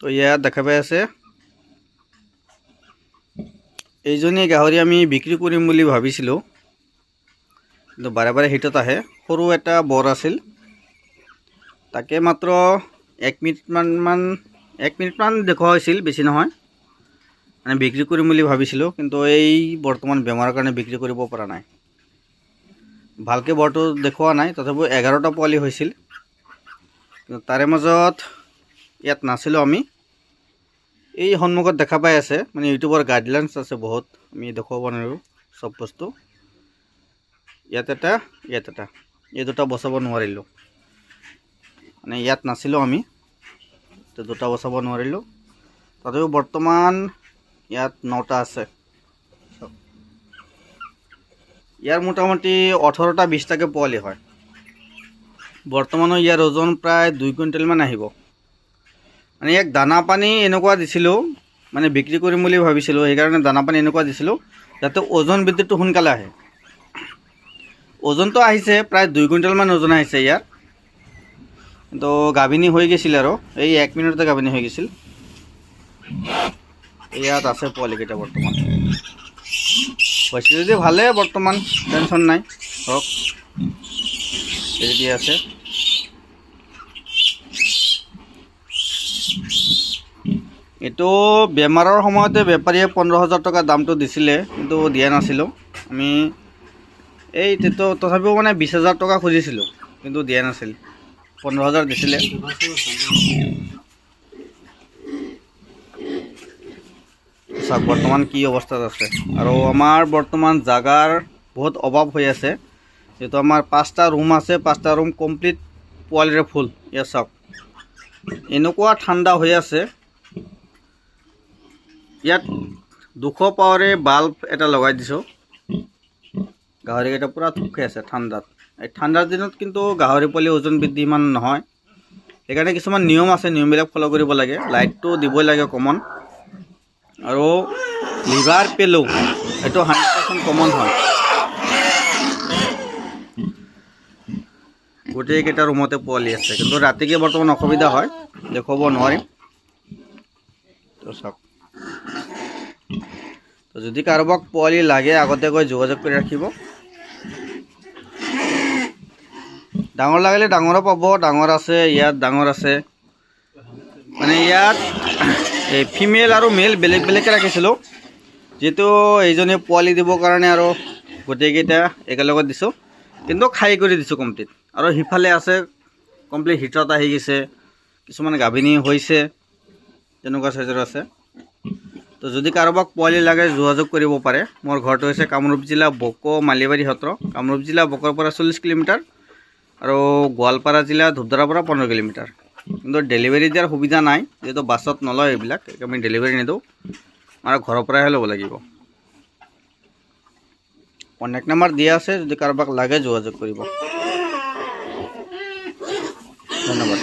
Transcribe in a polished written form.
তো ইয়াত দেখা পাই আছে এইজনী গাহৰি আমি বিক্ৰী কৰিম বুলি ভাবিছিলোঁ, কিন্তু বাৰে বাৰে হিটত আহে। সৰু এটা বৰ আছিল, তাকে মাত্ৰ 1 মিনিটমান দেখুওৱা হৈছিল, বেছি নহয়। মানে বিক্ৰী কৰিম বুলি ভাবিছিলোঁ, কিন্তু এই বৰ্তমান বেমাৰৰ কাৰণে বিক্ৰী কৰিব পৰা নাই। ভালকৈ বৰটো দেখুওৱা নাই, তথাপিও 11টা পোৱালি হৈছিল। কিন্তু তাৰে মাজত ইয়াত নাছিলোঁ আমি। এই সন্মুখত দেখা পাই আছে, মানে ইউটিউবৰ গাইডলাইন্স আছে বহুত, আমি দেখুৱাব নোৱাৰোঁ চব বস্তু। ইয়াত এটা, এই দুটা বচাব নোৱাৰিলোঁ, মানে ইয়াত নাছিলোঁ আমি, তো দুটা বচাব নোৱাৰিলোঁ। তথাপিও বৰ্তমান ইয়াত 9টা আছে। ইয়াৰ মোটামুটি 18টা 20টাকৈ পোৱালি হয়। বৰ্তমানো ইয়াৰ ওজন প্ৰায় 2 কুইণ্টেলমান আহিব। মানে ইয়াক দানা পানী এনেকুৱা দিছিলোঁ, মানে বিক্ৰী কৰিম বুলি ভাবিছিলোঁ, সেইকাৰণে দানা পানী এনেকুৱা দিছিলোঁ যাতে ওজন বৃদ্ধিটো সোনকালে আহে। ওজনটো আহিছে প্ৰায় 2 কুইণ্টেলমান ওজন আহিছে ইয়াৰ, কিন্তু গাভিনী হৈ গৈছিল আৰু এই 1 মিনিটতে গাভিনী হৈ গৈছিল। ইয়াত আছে পোৱালিকেইটা বৰ্তমান। হৈছে যদি ভালে, বৰ্তমান টেনশ্যন নাই, হওক ৰেডি আছে। এইটো বেমাৰৰ সময়তে বেপাৰীয়ে 15,000 টকা দামটো দিছিলে, কিন্তু দিয়া নাছিলোঁ আমি। তথাপিও মানে 20,000 টকা খুজিছিলোঁ, কিন্তু দিয়া নাছিল, 15,000 দিছিলে। চাওক বৰ্তমান কি অৱস্থাত আছে। আৰু আমাৰ বৰ্তমান জাগাৰ বহুত অভাৱ হৈ আছে, যিহেতু আমাৰ 5টা ৰুম আছে, 5টা ৰুম কমপ্লিট পোৱালিৰে ফুল। ইয়াত চাওক এনেকুৱা ঠাণ্ডা হৈ আছে। ইয়াত 200 পাৱাৰে বাল্ব এটা লগাই দিছোঁ। গাহৰিকেইটা পূৰা থুপ খাই আছে ঠাণ্ডাত। এই ঠাণ্ডাৰ দিনত কিন্তু গাহৰি পোৱালি ওজন বৃদ্ধি ইমান নহয়, সেইকাৰণে কিছুমান নিয়ম আছে, নিয়মবিলাক ফ'ল' কৰিব লাগে। লাইটটো দিবই লাগে কমন, আৰু লিভাৰ পেলু এইটো 100% কমন হয় গোটেইকেইটা ৰুমতে পোৱালি আছে। কিন্তু ৰাতিকে বৰ্তমান অসুবিধা হয়, দেখুৱাব নোৱাৰিম। তো চাওক, তো যদি কাৰোবাক পোৱালি লাগে আগতীয়াকৈ যোগাযোগ কৰি ৰাখিব। ডাঙৰ লাগিলে ডাঙৰো পাব, ডাঙৰ আছে ইয়াত, ডাঙৰ আছে। মানে ইয়াত এই ফিমেল আৰু মেল বেলেগ বেলেগকৈ ৰাখিছিলোঁ, যিহেতু এইজনে পোৱালি দিবৰ কাৰণে আৰু গোটেইকেইটা একেলগত দিছোঁ, কিন্তু খাই কৰি দিছোঁ কমপ্লিট। আৰু সিফালে আছে কমপ্লিট হিটত আহি গৈছে, কিছুমান গাভিনী হৈছে, তেনেকুৱা চাইজৰ আছে। তো যদি কাৰোবাক পোৱালি লাগে যোগাযোগ কৰিব পাৰে। মোৰ ঘৰটো হৈছে কামৰূপ জিলা বকো মালিবাৰী সত্ৰ, কামৰূপ জিলা বকৰ পৰা 40 কিলোমিটাৰ, আৰু গোৱালপাৰা জিলা ধূপধাৰাৰ পৰা 15 কিলোমিটাৰ। কিন্তু ডেলিভাৰী দিয়াৰ সুবিধা নাই, যিহেতু বাছত নলয় এইবিলাক, আমি ডেলিভাৰী নিদিওঁ, আমাৰ ঘৰৰ পৰাহে ল'ব লাগিব। কণ্টেক্ট নাম্বাৰ দিয়া আছে, যদি কাৰোবাক লাগে যোগাযোগ কৰিব। ধন্যবাদ।